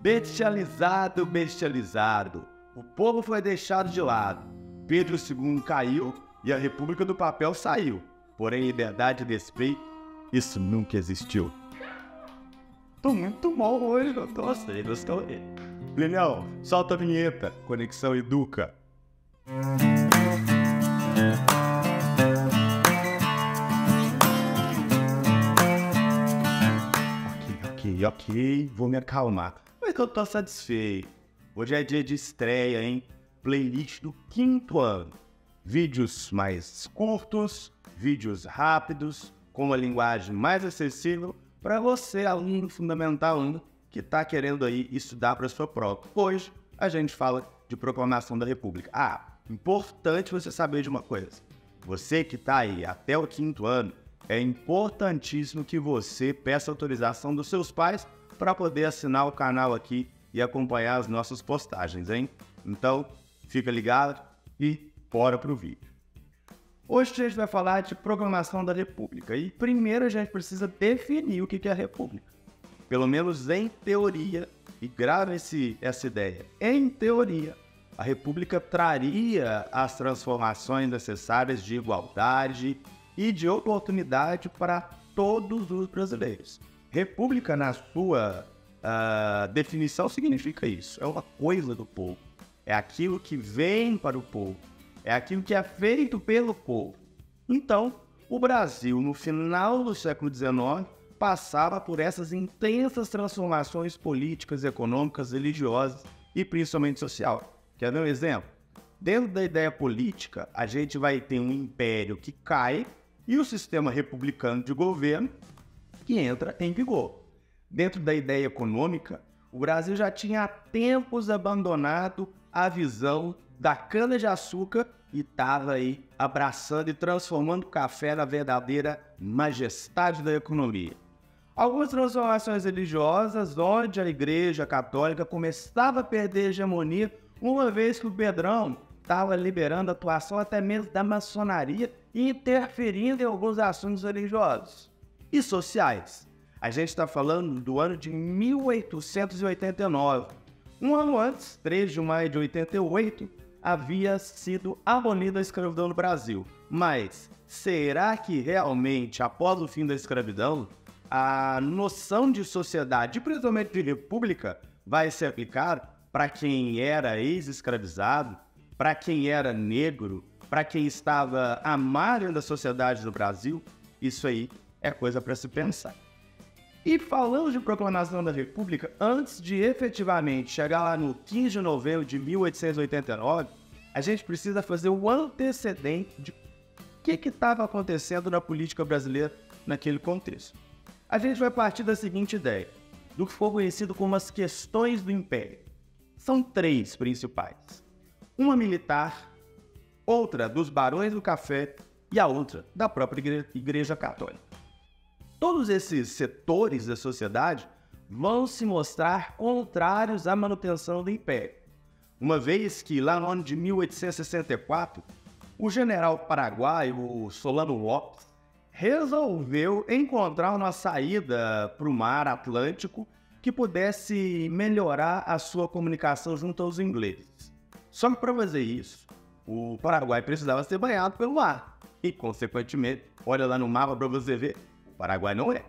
Bestializado, bestializado. O povo foi deixado de lado. Pedro II caiu e a República do Papel saiu. Porém, liberdade e desprezo, isso nunca existiu. Tô muito mal hoje, eu tô assim, gostou aí. Linhão, solta a vinheta. Conexão Educa. Ok, vou me acalmar. Mas eu tô satisfeito. Hoje é dia de estreia, hein? Playlist do 5º ano. Vídeos mais curtos, vídeos rápidos, com uma linguagem mais acessível para você, aluno Fundamental 1, que tá querendo aí estudar para sua prova. Hoje a gente fala de Proclamação da República. Importante você saber de uma coisa. Você que tá aí até o 5º ano, é importantíssimo que você peça autorização dos seus pais para poder assinar o canal aqui e acompanhar as nossas postagens, hein? Então, fica ligado e bora pro vídeo. Hoje a gente vai falar de Proclamação da República e primeiro a gente precisa definir o que é a República. Pelo menos em teoria, e grave essa ideia, em teoria, a República traria as transformações necessárias de igualdade e de oportunidade para todos os brasileiros. República, na sua definição, significa isso. É uma coisa do povo. É aquilo que vem para o povo. É aquilo que é feito pelo povo. Então, o Brasil, no final do século XIX, passava por essas intensas transformações políticas, econômicas, religiosas e principalmente social. Quer ver um exemplo? Dentro da ideia política, a gente vai ter um império que cai e o sistema republicano de governo que entra em vigor. Dentro da ideia econômica, o Brasil já tinha há tempos abandonado a visão da cana-de-açúcar e estava aí abraçando e transformando o café na verdadeira majestade da economia. Algumas transformações religiosas, onde a Igreja Católica começava a perder a hegemonia, uma vez que o Pedrão estava liberando a atuação até mesmo da maçonaria e interferindo em alguns assuntos religiosos e sociais. A gente está falando do ano de 1889. Um ano antes, 3 de maio de 88, havia sido abolida a escravidão no Brasil. Mas será que realmente, após o fim da escravidão, a noção de sociedade, principalmente de república, vai se aplicar para quem era ex-escravizado, para quem era negro, para quem estava à margem da sociedade do Brasil? Isso aí é coisa para se pensar. E falando de Proclamação da República, antes de efetivamente chegar lá no 15 de novembro de 1889, a gente precisa fazer o antecedente de o que estava acontecendo na política brasileira naquele contexto. A gente vai partir da seguinte ideia, do que foi conhecido como as questões do Império. São 3 principais. Uma militar, outra dos Barões do Café e a outra da própria Igreja Católica. Todos esses setores da sociedade vão se mostrar contrários à manutenção do Império. Uma vez que, lá no ano de 1864, o general paraguaio Solano Lopes resolveu encontrar uma saída para o mar Atlântico que pudesse melhorar a sua comunicação junto aos ingleses. Só que para fazer isso, o Paraguai precisava ser banhado pelo mar. E, consequentemente, olha lá no mapa para você ver, o Paraguai não é.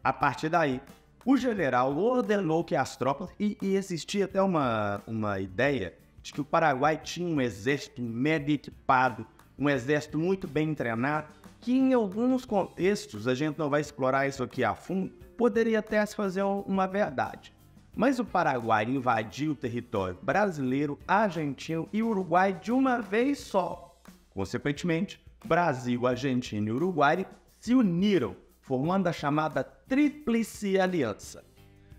A partir daí, o general ordenou que as tropas, e existia até uma ideia de que o Paraguai tinha um exército mega equipado, um exército muito bem treinado, que em alguns contextos, a gente não vai explorar isso aqui a fundo, poderia até se fazer uma verdade. Mas o Paraguai invadiu o território brasileiro, argentino e uruguai de uma vez só. Consequentemente, Brasil, Argentina e Uruguai se uniram, formando a chamada Tríplice Aliança.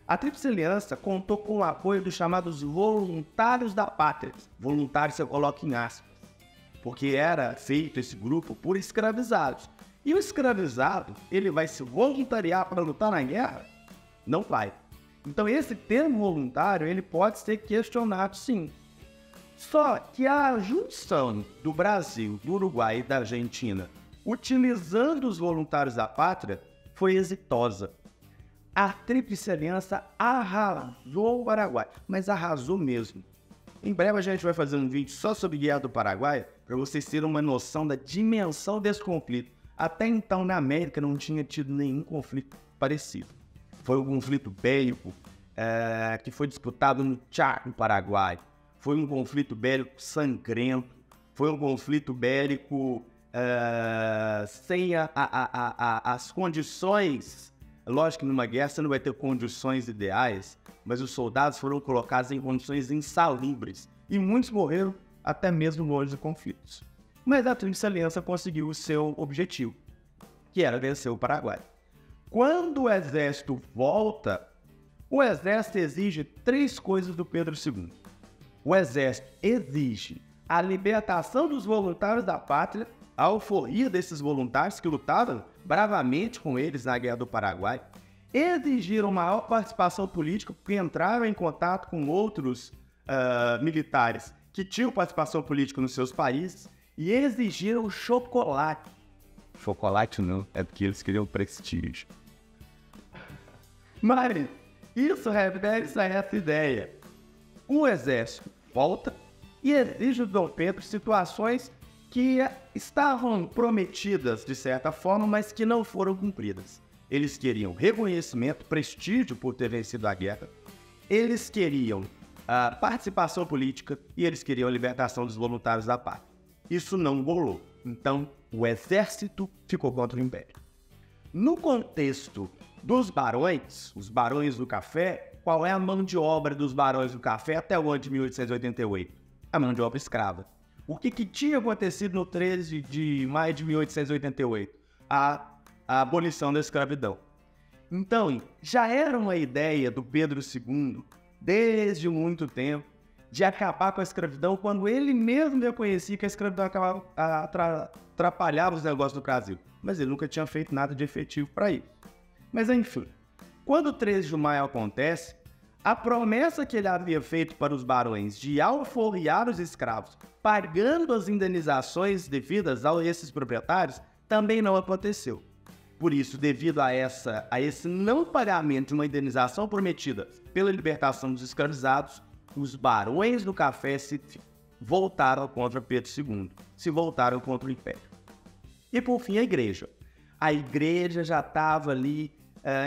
A Tríplice Aliança contou com o apoio dos chamados Voluntários da Pátria. Voluntários eu coloco em aspas, porque era feito esse grupo por escravizados. E o escravizado, ele vai se voluntariar para lutar na guerra? Não vai. Então esse termo voluntário, ele pode ser questionado sim. Só que a junção do Brasil, do Uruguai e da Argentina, utilizando os voluntários da pátria, foi exitosa. a Tríplice Aliança arrasou o Paraguai, mas arrasou mesmo. Em breve a gente vai fazer um vídeo só sobre Guerra do Paraguai, para vocês terem uma noção da dimensão desse conflito. Até então, na América, não tinha tido nenhum conflito parecido. Foi um conflito bélico que foi disputado no Chaco, no Paraguai. Foi um conflito bélico sangrento. Foi um conflito bélico sem as condições. Lógico que numa guerra você não vai ter condições ideais, mas os soldados foram colocados em condições insalubres. E muitos morreram até mesmo longe de conflitos. Mas a Tríplice Aliança conseguiu o seu objetivo, que era vencer o Paraguai. Quando o exército volta, o exército exige 3 coisas do Pedro II. O exército exige a libertação dos voluntários da pátria, a alforria desses voluntários que lutaram bravamente com eles na Guerra do Paraguai, exigiram maior participação política porque entraram em contato com outros militares que tinham participação política nos seus países e exigiram chocolate. Chocolate não, é porque eles queriam prestígio. Mas isso refere-se a essa ideia. O exército volta e exige do Dom Pedro situações que estavam prometidas de certa forma, mas que não foram cumpridas. Eles queriam reconhecimento, prestígio por ter vencido a guerra, eles queriam participação política e eles queriam a libertação dos voluntários da pátria. Isso não rolou. Então, o exército ficou contra o Império. No contexto dos barões, os barões do café, qual é a mão de obra dos barões do café até o ano de 1888? A mão de obra escrava. O que tinha acontecido no 13 de maio de 1888? A abolição da escravidão. Então, já era uma ideia do Pedro II, desde muito tempo, de acabar com a escravidão, quando ele mesmo reconhecia que a escravidão atrapalhava os negócios do Brasil. Mas ele nunca tinha feito nada de efetivo para isso. Mas enfim, quando o 13 de maio acontece, a promessa que ele havia feito para os barões de alforriar os escravos, pagando as indenizações devidas a esses proprietários, também não aconteceu. Por isso, devido a esse não pagamento de uma indenização prometida pela libertação dos escravizados, os barões do café se voltaram contra Pedro II, se voltaram contra o Império. E por fim, a igreja. A igreja já estava ali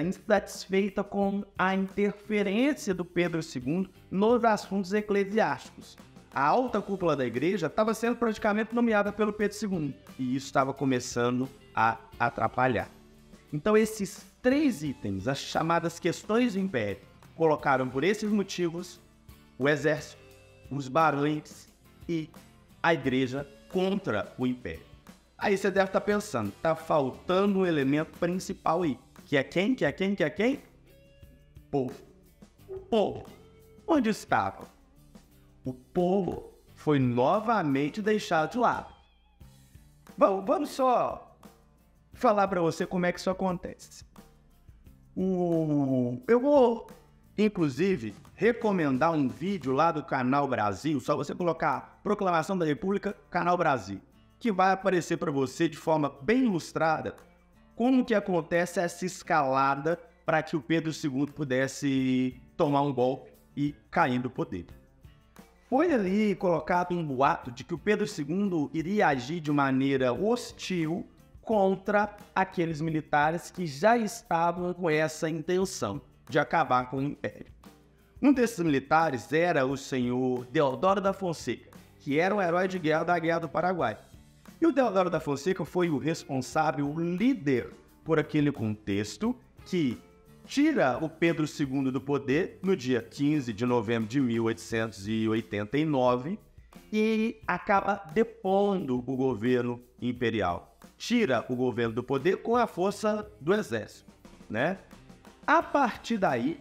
insatisfeita com a interferência do Pedro II nos assuntos eclesiásticos. A alta cúpula da igreja estava sendo praticamente nomeada pelo Pedro II, e isso estava começando a atrapalhar. Então esses 3 itens, as chamadas questões do Império, colocaram por esses motivos o exército, os barões e a igreja contra o Império. Aí você deve estar pensando, está faltando um elemento principal aí. Que é quem? Que é quem? Que é quem? Povo. O povo. Onde estava? O povo foi novamente deixado de lado. Bom, vamos só falar para você como é que isso acontece. Eu vou, inclusive, recomendar um vídeo lá do Canal Brasil, só você colocar Proclamação da República, Canal Brasil, que vai aparecer para você de forma bem ilustrada como que acontece essa escalada para que o Pedro II pudesse tomar um golpe e cair do poder. Foi ali colocado um boato de que o Pedro II iria agir de maneira hostil contra aqueles militares que já estavam com essa intenção de acabar com o Império. Um desses militares era o senhor Deodoro da Fonseca, que era um herói de guerra da Guerra do Paraguai. E o Deodoro da Fonseca foi o responsável, o líder por aquele contexto que tira o Pedro II do poder no dia 15 de novembro de 1889 e acaba depondo o governo imperial. Tira o governo do poder com a força do exército, né? A partir daí,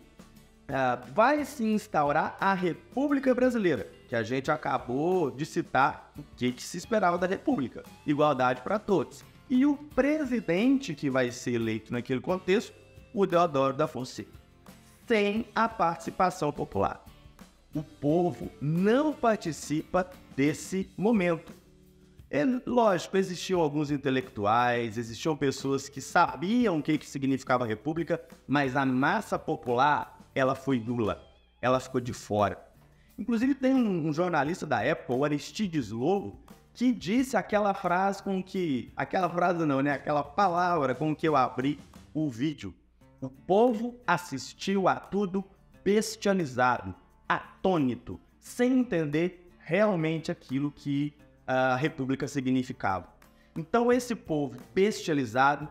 vai se instaurar a República Brasileira, que a gente acabou de citar o que se esperava da República. Igualdade para todos. E o presidente que vai ser eleito naquele contexto, o Deodoro da Fonseca, sem a participação popular. O povo não participa desse momento. Lógico, existiam alguns intelectuais, existiam pessoas que sabiam o que significava a república, mas a massa popular, ela foi nula, ela ficou de fora. Inclusive tem um jornalista da época, o Aristides Lobo, que disse aquela frase aquela palavra com que eu abri o vídeo. O povo assistiu a tudo bestializado, atônito, sem entender realmente aquilo que a república significava. Então esse povo bestializado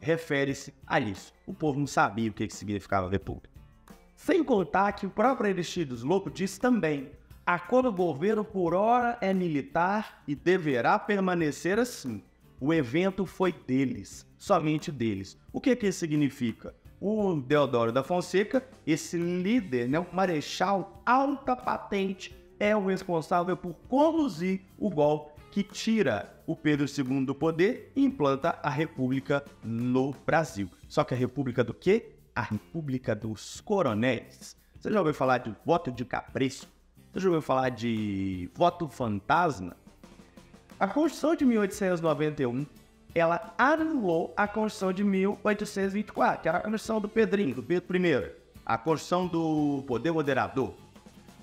refere-se a isso. O povo não sabia o que significava a república. Sem contar que o próprio Aristides Lobo diz também: a cor do governo por ora é militar e deverá permanecer assim. O evento foi deles, somente deles. O que isso significa? O Deodoro da Fonseca, esse líder, né, o marechal alta patente, é o responsável por conduzir o golpe que tira o Pedro II do poder e implanta a República no Brasil. Só que a República do quê? A República dos Coronéis. Você já ouviu falar de voto de capricho? Você já ouviu falar de voto fantasma? A Constituição de 1891, ela anulou a Constituição de 1824, que era a Constituição do Pedrinho, do Pedro I, a Constituição do Poder Moderador.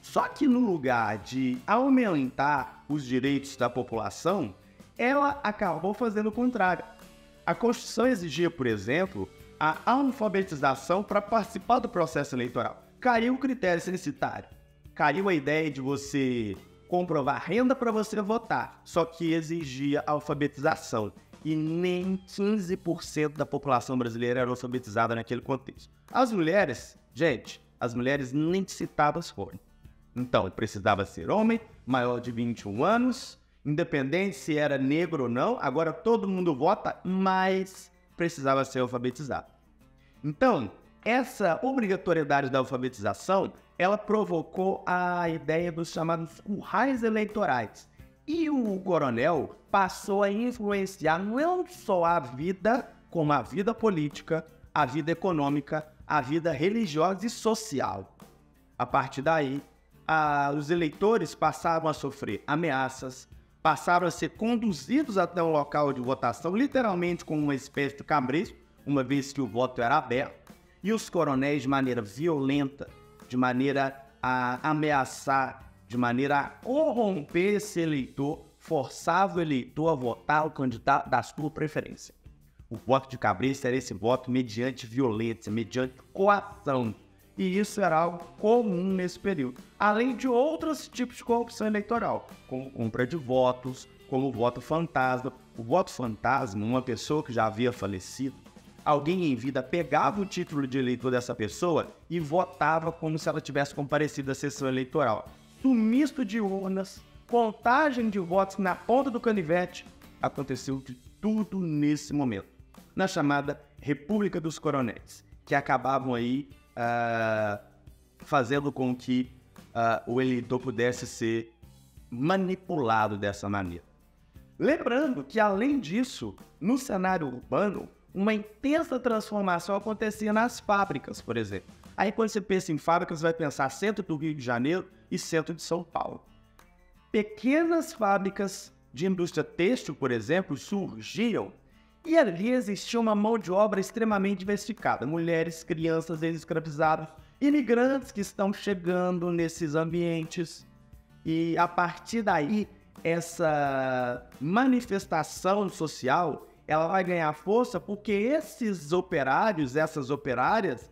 Só que no lugar de aumentar os direitos da população, ela acabou fazendo o contrário. A Constituição exigia, por exemplo, a alfabetização para participar do processo eleitoral. Caiu o critério censitário. Caiu a ideia de você comprovar renda para você votar, só que exigia alfabetização. E nem 15% da população brasileira era alfabetizada naquele contexto. As mulheres, gente, as mulheres nem citadas foram. Então, precisava ser homem, maior de 21 anos, independente se era negro ou não. Agora todo mundo vota, mas precisava ser alfabetizado. Então, essa obrigatoriedade da alfabetização, ela provocou a ideia dos chamados currais eleitorais. E o coronel passou a influenciar não só a vida, como a vida política, a vida econômica, a vida religiosa e social. A partir daí, os eleitores passaram a sofrer ameaças, passaram a ser conduzidos até um local de votação, literalmente com uma espécie de cabresto, uma vez que o voto era aberto, e os coronéis, de maneira violenta, de maneira a ameaçar, de maneira a corromper esse eleitor, forçava o eleitor a votar o candidato da sua preferência. O voto de cabresto era esse voto mediante violência, mediante coação. E isso era algo comum nesse período. Além de outros tipos de corrupção eleitoral, como compra de votos, como o voto fantasma. O voto fantasma, uma pessoa que já havia falecido, alguém em vida pegava o título de eleitor dessa pessoa e votava como se ela tivesse comparecido à sessão eleitoral. Sumiço de urnas, contagem de votos na ponta do canivete, aconteceu de tudo nesse momento. Na chamada República dos Coronéis, que acabavam aí fazendo com que o eleitor pudesse ser manipulado dessa maneira. Lembrando que, além disso, no cenário urbano, uma intensa transformação acontecia nas fábricas, por exemplo. Aí, quando você pensa em fábricas, você vai pensar centro do Rio de Janeiro e centro de São Paulo. Pequenas fábricas de indústria têxtil, por exemplo, surgiam e ali existia uma mão de obra extremamente diversificada. Mulheres, crianças escravizadas, imigrantes que estão chegando nesses ambientes. E a partir daí, essa manifestação social, ela vai ganhar força porque esses operários, essas operárias,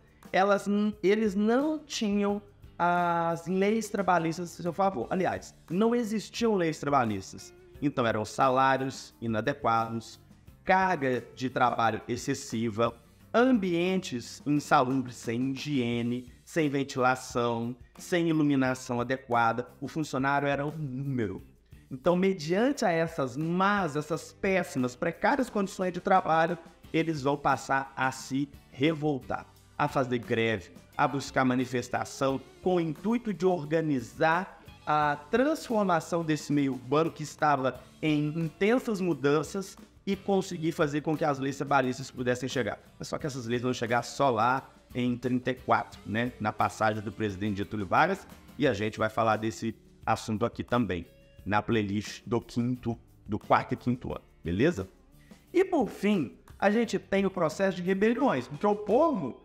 eles não tinham as leis trabalhistas a seu favor. Aliás, não existiam leis trabalhistas. Então eram salários inadequados, carga de trabalho excessiva, ambientes insalubres sem higiene, sem ventilação, sem iluminação adequada. O funcionário era um número. Então, mediante a essas péssimas, precárias condições de trabalho, eles vão passar a se revoltar, a fazer greve, a buscar manifestação com o intuito de organizar a transformação desse meio urbano que estava em intensas mudanças e conseguir fazer com que as leis trabalhistas pudessem chegar. Mas só que essas leis vão chegar só lá em 34, né? Na passagem do presidente Getúlio Vargas, e a gente vai falar desse assunto aqui também, na playlist do 5º do quarto e quinto ano, beleza? E por fim, a gente tem o processo de rebeliões, porque o povo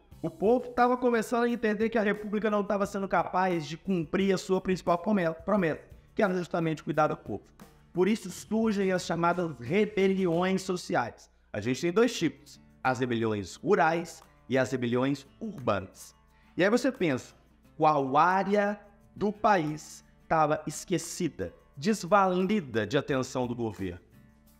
estava começando a entender que a República não estava sendo capaz de cumprir a sua principal promessa, que era justamente cuidar do povo. Por isso surgem as chamadas rebeliões sociais. A gente tem dois tipos, as rebeliões rurais e as rebeliões urbanas. E aí você pensa, qual área do país estava esquecida, desvalida de atenção do governo?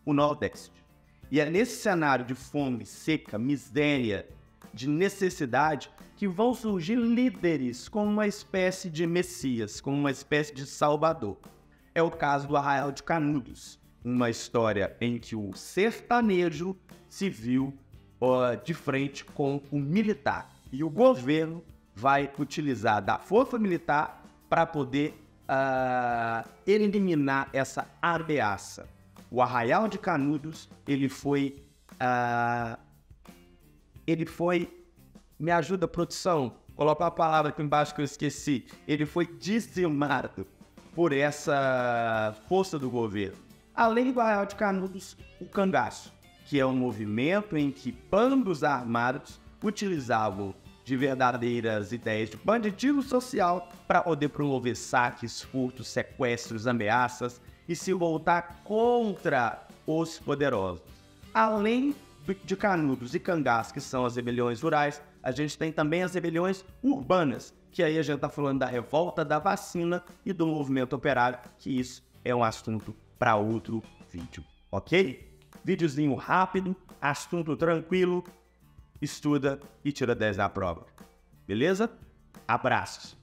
O Nordeste. E é nesse cenário de fome, seca, miséria, de necessidade, que vão surgir líderes como uma espécie de Messias, como uma espécie de Salvador. É o caso do Arraial de Canudos, uma história em que o sertanejo se viu de frente com o militar. E o governo vai utilizar da força militar para poder eliminar essa ameaça. O Arraial de Canudos, ele foi... Me ajuda, produção? Coloca uma palavra aqui embaixo que eu esqueci. Ele foi dizimado por essa força do governo. Além do Arraial de Canudos, o cangaço, que é um movimento em que bandos armados utilizavam de verdadeiras ideias de banditismo social para poder promover saques, furtos, sequestros, ameaças e se voltar contra os poderosos. Além de Canudos e Cangaço, que são as rebeliões rurais, a gente tem também as rebeliões urbanas, que aí a gente está falando da revolta da vacina e do movimento operário, que isso é um assunto para outro vídeo, ok? Videozinho rápido, assunto tranquilo, estuda e tira 10 na prova. Beleza? Abraços!